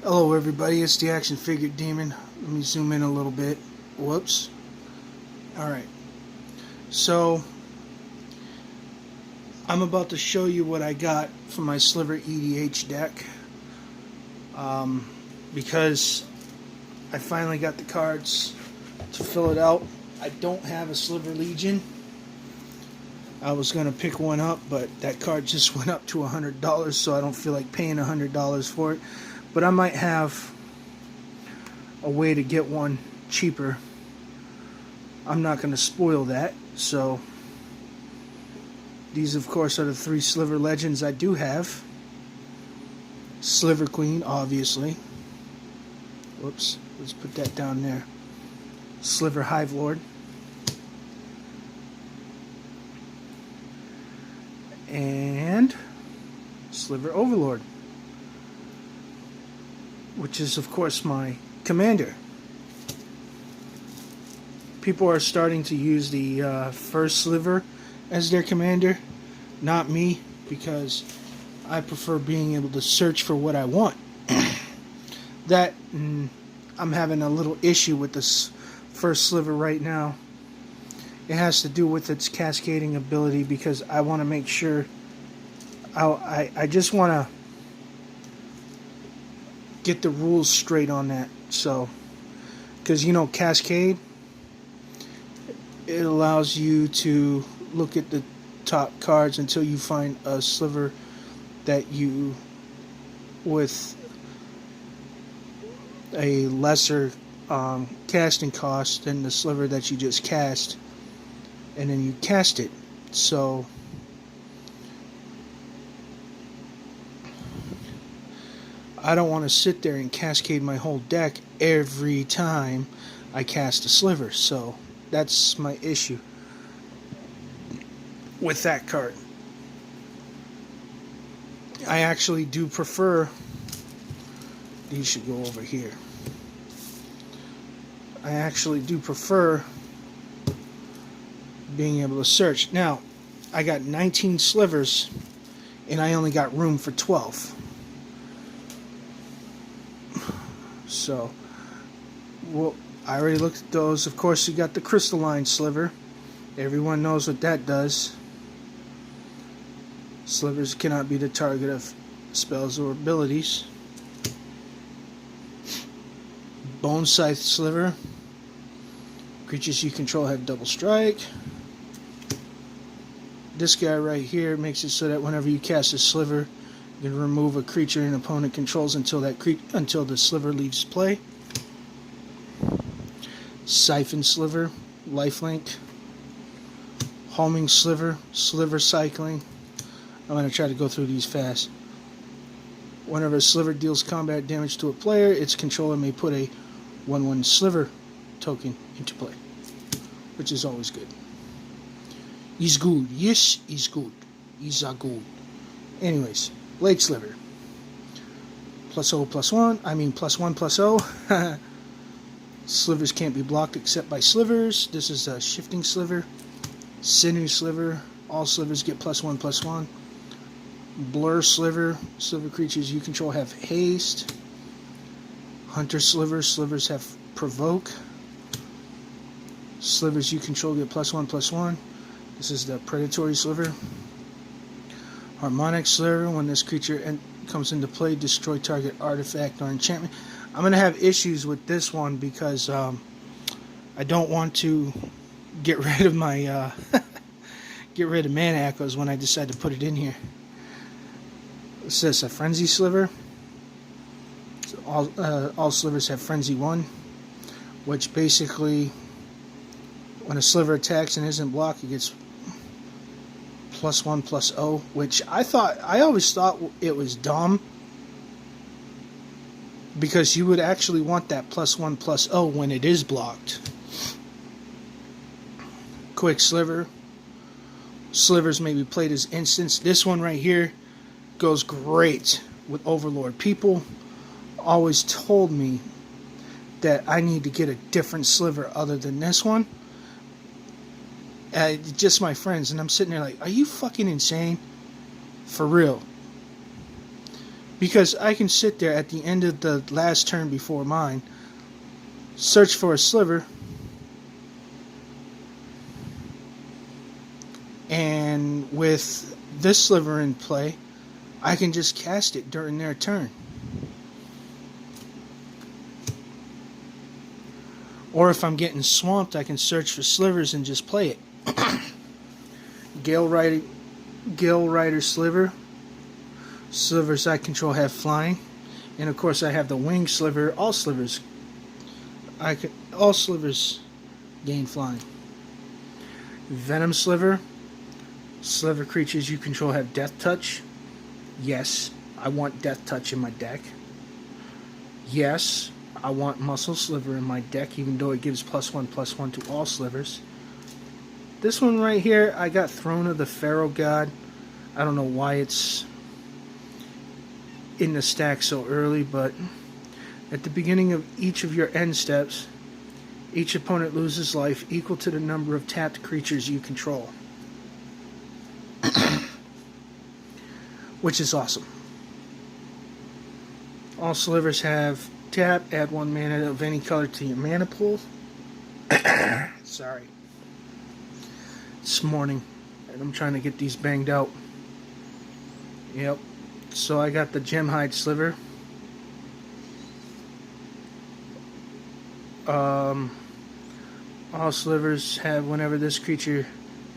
Hello everybody, it's the Action Figure Demon. Let me zoom in a little bit. Whoops. Alright. So, I'm about to show you what I got from my Sliver EDH deck. Because I finally got the cards to fill it out. I don't have a Sliver Legion. I was going to pick one up, but that card just went up to $100, so I don't feel like paying $100 for it. But I might have a way to get one cheaper. I'm not going to spoil that. So these, of course, are the 3 Sliver Legends I do have. Sliver Queen, obviously. Whoops, let's put that down there. Sliver Hive Lord. And Sliver Overlord, which is, of course, my commander. People are starting to use the first Sliver as their commander. Not me, because I prefer being able to search for what I want. That, I'm having a little issue with this first Sliver right now. It has to do with its cascading ability, because I want to make sure, I just want to get the rules straight on that. So, because you know, cascade, it allows you to look at the top cards until you find a Sliver that you, with a lesser casting cost than the Sliver that you just cast, and then you cast it. So I don't want to sit there and cascade my whole deck every time I cast a Sliver. So that's my issue with that card. I actually do prefer, these should go over here. I actually do prefer being able to search. Now, I got 19 Slivers and I only got room for 12. So, well, I already looked at those. Of course, you got the Crystalline Sliver. Everyone knows what that does. Slivers cannot be the target of spells or abilities. Bone Scythe Sliver. Creatures you control have double strike. This guy right here makes it so that whenever you cast a Sliver, you can remove a creature an opponent controls until the Sliver leaves play. Siphon Sliver, Lifelink. Homing Sliver, Sliver Cycling. I'm going to try to go through these fast. Whenever a Sliver deals combat damage to a player, its controller may put a 1/1 Sliver token into play, which is always good. He's good. Yes, he's good. He's a good. Anyways, Blade Sliver. +0/+1. I mean +1/+0. Slivers can't be blocked except by Slivers. This is a Shifting Sliver. Sinew Sliver. All Slivers get +1/+1. Blur Sliver. Sliver creatures you control have haste. Hunter Sliver. Slivers have provoke. Slivers you control get +1/+1. This is the Predatory Sliver. Harmonic Sliver. When this creature comes into play, destroy target artifact or enchantment. I'm going to have issues with this one because I don't want to get rid of my get rid of Mana Echoes when I decide to put it in here. This is a Frenzy Sliver. So all Slivers have Frenzy 1, which basically, when a Sliver attacks and isn't blocked, it gets +1/+0, which I always thought it was dumb, because you would actually want that +1/+0 when it is blocked. Quick Sliver. Slivers may be played as instants. This one right here goes great with Overlord. People always told me that I need to get a different Sliver other than this one. Just my friends, and I'm sitting there like, are you fucking insane? For real. Because I can sit there at the end of the last turn before mine, search for a Sliver, and with this Sliver in play, I can just cast it during their turn. Or if I'm getting swamped, I can search for Slivers and just play it. Gale Rider Sliver. Slivers I control have flying. And of course I have the Wing Sliver. All Slivers gain flying. Venom Sliver. Sliver creatures you control have Death Touch. Yes, I want Death Touch in my deck. Yes, I want Muscle Sliver in my deck, even though it gives +1/+1 to all Slivers. This one right here, I got Throne of the Pharaoh God. I don't know why it's in the stack so early, but at the beginning of each of your end steps, each opponent loses life equal to the number of tapped creatures you control. Which is awesome. All Slivers have tap, add 1 mana of any color to your mana pool. Sorry. It's morning, and I'm trying to get these banged out. Yep. So I got the Gemhide Sliver. All Slivers have, whenever this creature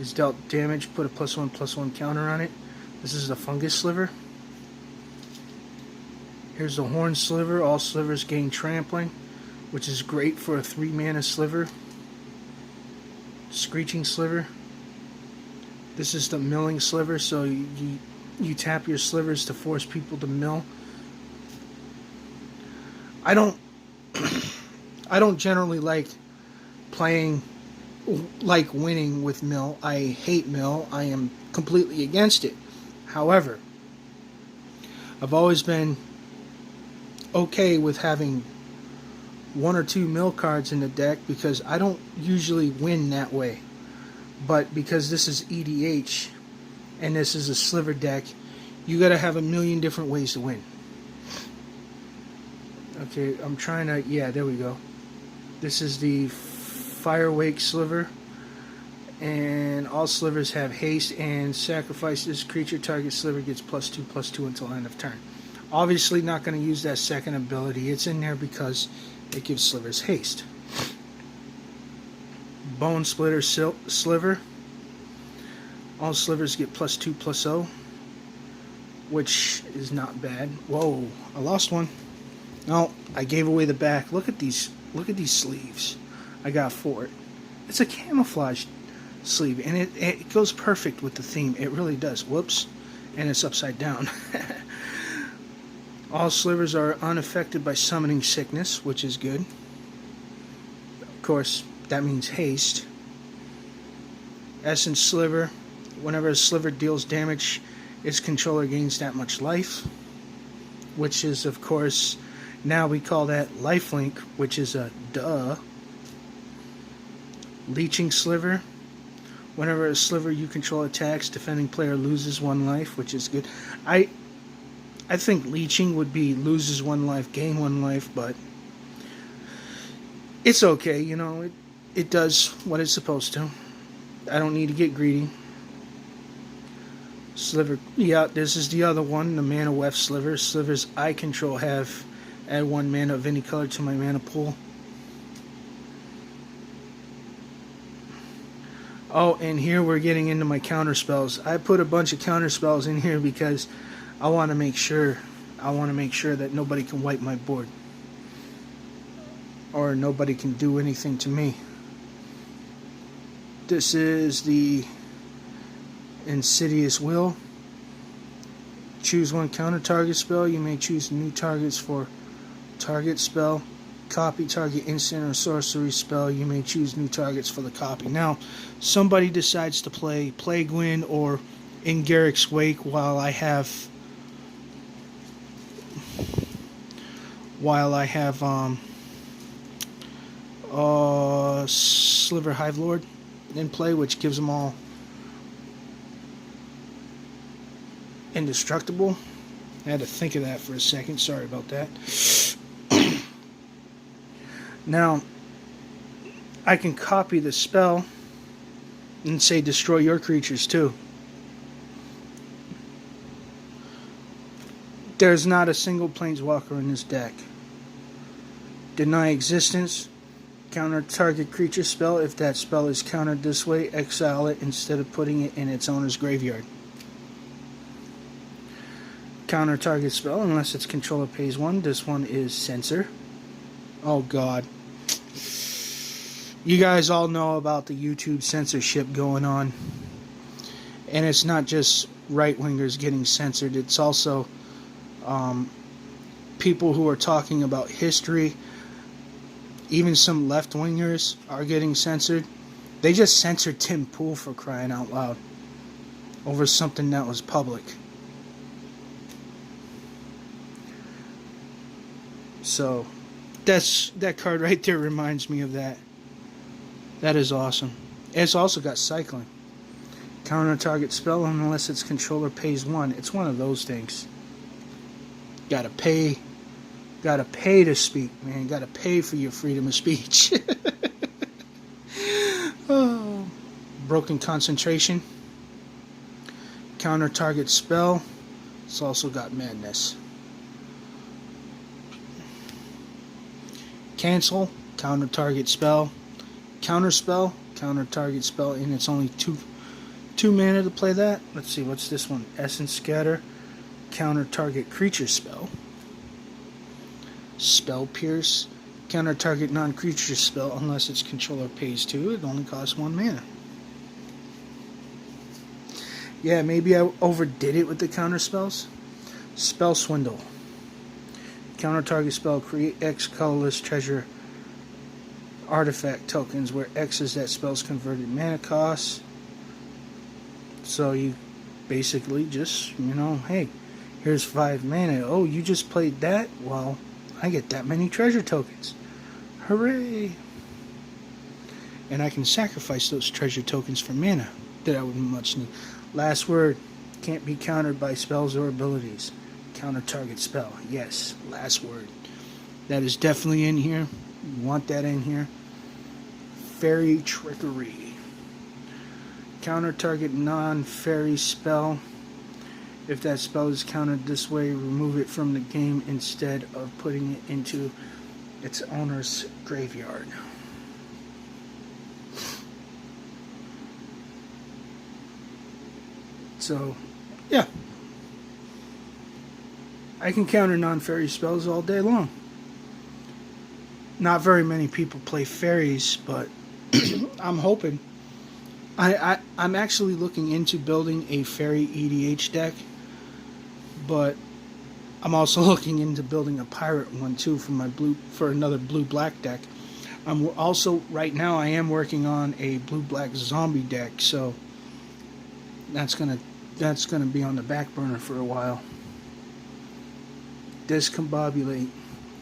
is dealt damage, put a +1/+1 counter on it. This is the Fungus Sliver. Here's the Horn Sliver. All Slivers gain Trampling, which is great for a 3 mana Sliver. Screeching Sliver. This is the Milling Sliver, so you tap your Slivers to force people to mill. I don't generally like winning with mill. I hate mill. I am completely against it. However, I've always been okay with having 1 or 2 mill cards in the deck because I don't usually win that way. But because this is EDH and this is a Sliver deck, you gotta have a million different ways to win. Okay, I'm trying to, yeah, there we go. This is the Firewake Sliver. And all Slivers have haste, and sacrifice this creature. Target Sliver gets +2/+2 until end of turn. Obviously not going to use that second ability. It's in there because it gives Slivers haste. Bone Splitter Sliver. All Slivers get +2/+0, which is not bad. Whoa, I lost one. No, I gave away the back. Look at these sleeves I got for it. It's a camouflage sleeve, and it goes perfect with the theme. It really does. Whoops. And it's upside down. All Slivers are unaffected by Summoning Sickness, which is good. Of course, that means haste. Essence Sliver. Whenever a Sliver deals damage, its controller gains that much life, which is, of course, now we call that lifelink, which is a duh. Leeching Sliver. Whenever a Sliver you control attacks, defending player loses 1 life, which is good. I think Leeching would be loses 1 life, gain 1 life, but it's okay, you know, it does what it's supposed to. I don't need to get greedy. Sliver, yeah, this is the other one, the Mana Weft Sliver. Slivers I control have add 1 mana of any color to my mana pool. Oh, and here we're getting into my counter spells. I put a bunch of counter spells in here because I want to make sure that nobody can wipe my board, or nobody can do anything to me. This is the Insidious Will. Choose 1 counter target spell. You may choose new targets for target spell. Copy target instant or sorcery spell. You may choose new targets for the copy. Now, somebody decides to play Plague Wind or In Garrick's Wake while I have Sliver Hive Lord in play, which gives them all indestructible. I had to think of that for a second. Sorry about that. Now, I can copy the spell and say destroy your creatures too. There's not a single planeswalker in this deck. Deny existence. Counter target creature spell. If that spell is countered this way, exile it instead of putting it in its owner's graveyard. Counter target spell unless its controller pays 1. This one is censor. Oh god. You guys all know about the YouTube censorship going on. And it's not just right-wingers getting censored. It's also people who are talking about history. Even some left-wingers are getting censored. They just censored Tim Pool, for crying out loud, over something that was public. So that card right there reminds me of that. That is awesome. It's also got cycling. Counter target spell unless its controller pays 1. It's one of those things. Gotta pay to speak, man. Gotta pay for your freedom of speech. Oh. Broken concentration. Counter target spell. It's also got madness. Cancel. Counter target spell. Counter spell. Counter target spell, and it's only two mana to play that. Let's see, what's this one? Essence Scatter. Counter target creature spell. Spell Pierce. Counter target non-creature spell unless its controller pays 2. It only costs 1 mana. Yeah, maybe I overdid it with the counter spells. Spell Swindle. Counter target spell, create X colorless treasure artifact tokens where X is that spell's converted mana cost. So you basically just, hey, here's 5 mana. Oh, you just played that? Well, I get that many treasure tokens. Hooray! And I can sacrifice those treasure tokens for mana that I would much need. Last word. Can't be countered by spells or abilities. Counter target spell. Yes, last word. That is definitely in here. You want that in here. Fairy Trickery. Counter target non-fairy spell. If that spell is countered this way, remove it from the game instead of putting it into its owner's graveyard. So, yeah. I can counter non-fairy spells all day long. Not very many people play fairies, but I'm hoping. I'm actually looking into building a fairy EDH deck, but I'm also looking into building a pirate one too for another blue-black deck. I'm also right now I am working on a blue-black zombie deck, so that's gonna be on the back burner for a while. Discombobulate.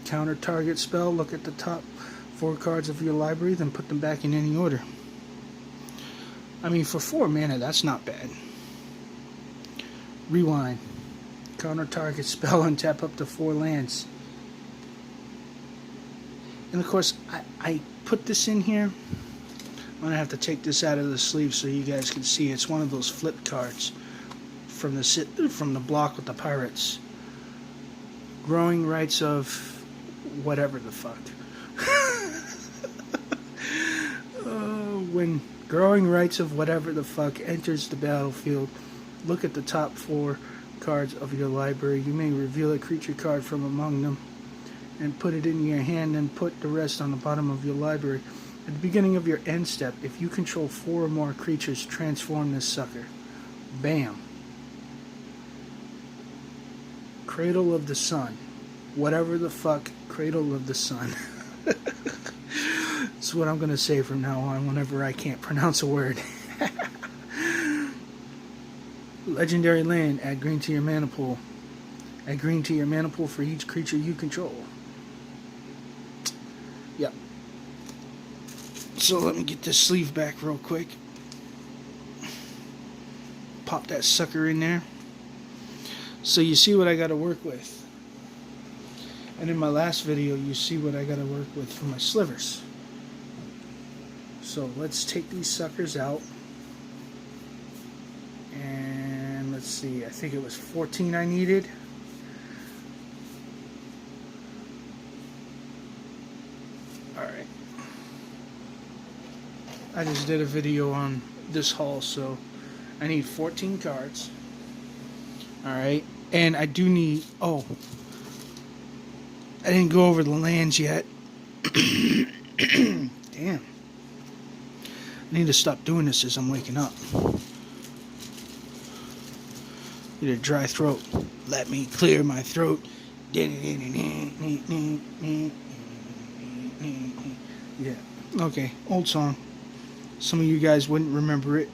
Counter target spell. Look at the top 4 cards of your library, then put them back in any order. I mean, for 4 mana, that's not bad. Rewind. Counter target spell and tap up to 4 lands. And of course, I put this in here. I'm going to have to take this out of the sleeve so you guys can see. It's one of those flip cards from the block with the pirates. Growing rights of whatever the fuck. When growing rights of whatever the fuck enters the battlefield, look at the top 4 cards of your library. You may reveal a creature card from among them and put it in your hand and put the rest on the bottom of your library. At the beginning of your end step, if you control 4 or more creatures, transform this sucker. Bam. Cradle of the Sun. Whatever the fuck, Cradle of the Sun. That's what I'm going to say from now on whenever I can't pronounce a word. Legendary land. Add green to your mana pool. Add green to your mana pool for each creature you control. Yep. So let me get this sleeve back real quick. Pop that sucker in there. So you see what I got to work with. And in my last video, you see what I got to work with for my slivers. So let's take these suckers out. And let's see, I think it was 14 I needed. Alright. I just did a video on this haul, so I need 14 cards. Alright. And I do need... Oh. I didn't go over the lands yet. Damn. I need to stop doing this as I'm waking up. Need a dry throat. Let me clear my throat. Yeah. Okay. Old song. Some of you guys wouldn't remember it.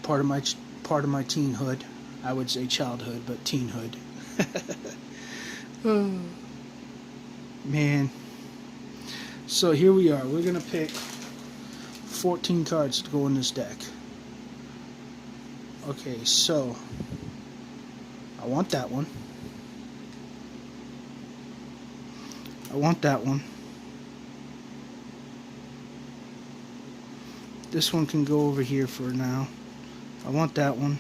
Part of my teenhood. I would say childhood, but teenhood. Oh, man. So here we are. We're gonna pick 14 cards to go in this deck. Okay, so I want that one. I want that one. This one can go over here for now. I want that one.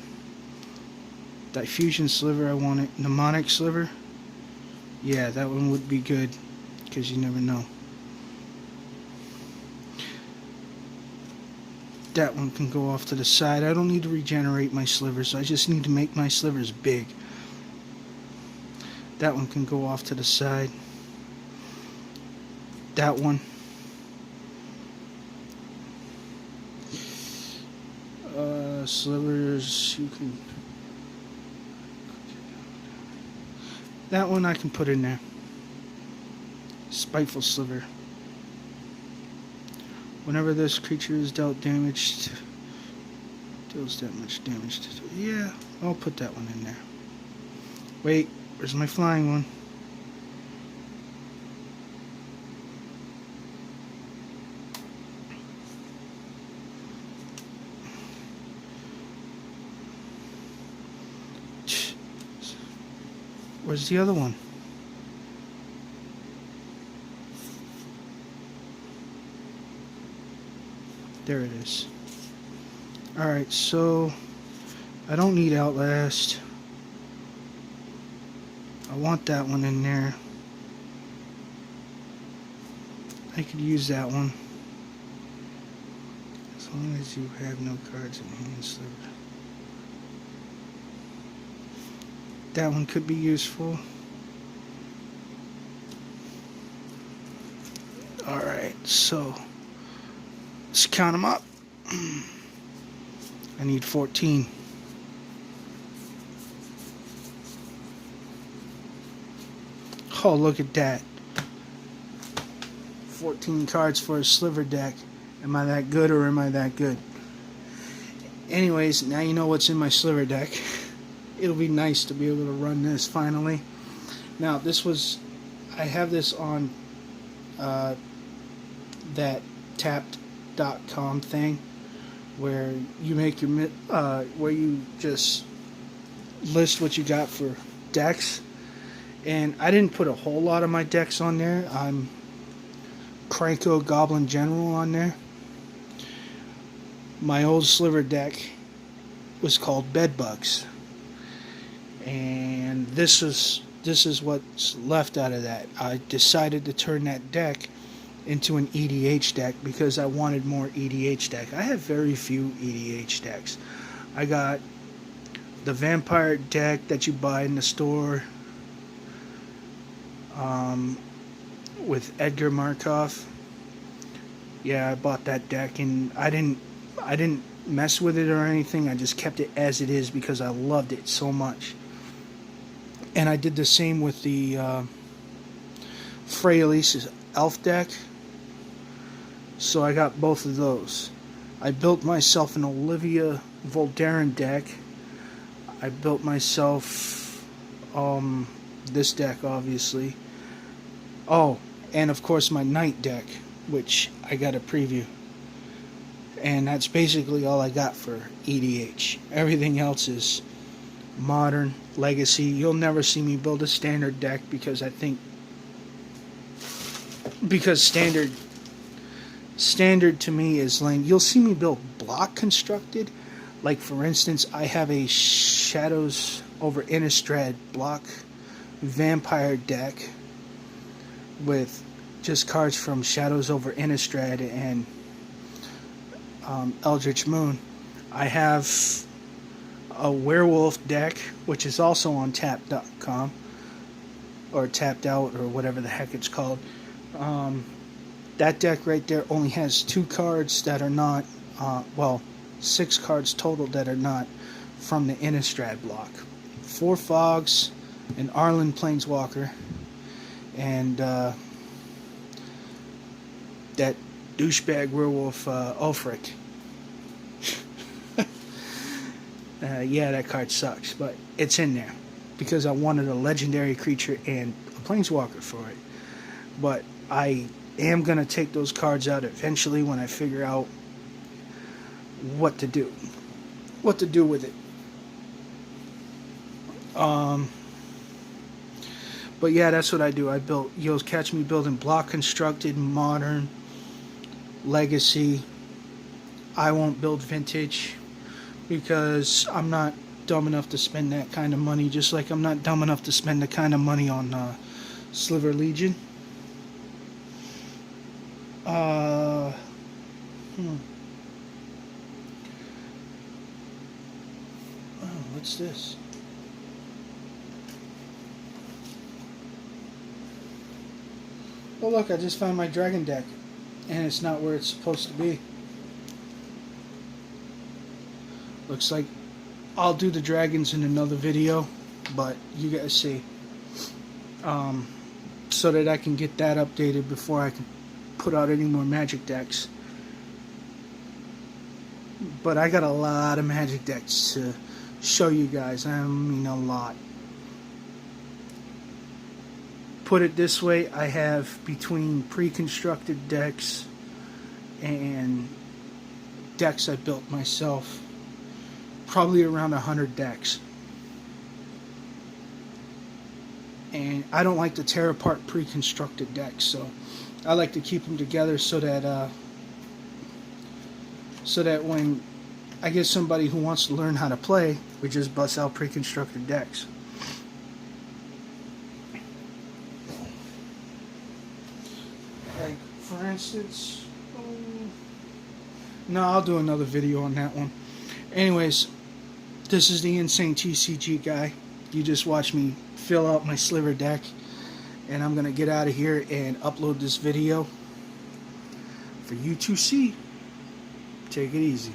Diffusion Sliver, I want it. Mnemonic Sliver. Yeah, that one would be good, because you never know. That one can go off to the side. I don't need to regenerate my slivers. I just need to make my slivers big. That one can go off to the side. That one. Slivers, you can... That one I can put in there. Spiteful Sliver. Whenever this creature is dealt damage, deals that much damage to... Yeah, I'll put that one in there. Wait, where's my flying one? Where's the other one? There it is. Alright, so I don't need Outlast. I want that one in there. I could use that one. As long as you have no cards in hand, Sliver. That one could be useful. Alright, so let's count them up. I need 14. Oh, look at that. 14 cards for a Sliver deck. Am I that good or am I that good? Anyways, now you know what's in my Sliver deck. It'll be nice to be able to run this finally. Now, I have this on that tapped.com thing where you make your where you just list what you got for decks. And I didn't put a whole lot of my decks on there. I'm Cranko Goblin General on there. My old Sliver deck was called Bedbugs. And this is what's left out of that. I decided to turn that deck into an EDH deck because I wanted more EDH deck. I have very few EDH decks. I got the vampire deck that you buy in the store with Edgar Markov. Yeah, I bought that deck and I didn't mess with it or anything. I just kept it as it is because I loved it so much. And I did the same with the Frey Elise's Elf deck. So I got both of those. I built myself an Olivia Voldaren deck. I built myself this deck, obviously. Oh, and of course my Knight deck, which I got a preview. And that's basically all I got for EDH. Everything else is Modern, Legacy. You'll never see me build a standard deck because standard to me is lame. You'll see me build block constructed. Like for instance, I have a Shadows over Innistrad block vampire deck with just cards from Shadows over Innistrad and Eldritch Moon. I have a werewolf deck, which is also on tap.com or tapped out or whatever the heck it's called. That deck right there only has 2 cards that are not, 6 cards total that are not from the Innistrad block. 4 Fogs, an Arlen Planeswalker, and that douchebag werewolf Ulfric. Yeah, that card sucks, but it's in there because I wanted a legendary creature and a Planeswalker for it. But I am going to take those cards out eventually when I figure out what to do with it. But yeah, that's what I do. You'll catch me building block constructed, modern, legacy. I won't build vintage because I'm not dumb enough to spend that kind of money, just like I'm not dumb enough to spend the kind of money on Sliver Legion. Oh, what's this? Oh look, I just found my dragon deck, and it's not where it's supposed to be. Looks like I'll do the dragons in another video, but you guys see, so that I can get that updated before I can put out any more Magic decks. But I got a lot of Magic decks to show you guys. I mean a lot. Put it this way, I have between pre-constructed decks and decks I built myself, probably around 100 decks. And I don't like to tear apart pre-constructed decks, so I like to keep them together so that when I get somebody who wants to learn how to play, we just bust out pre-constructed decks. Like, for instance, no, I'll do another video on that one. Anyways, this is the Insane TCG guy. You just watch me fill out my Sliver deck, and I'm going to get out of here and upload this video for you to see. Take it easy.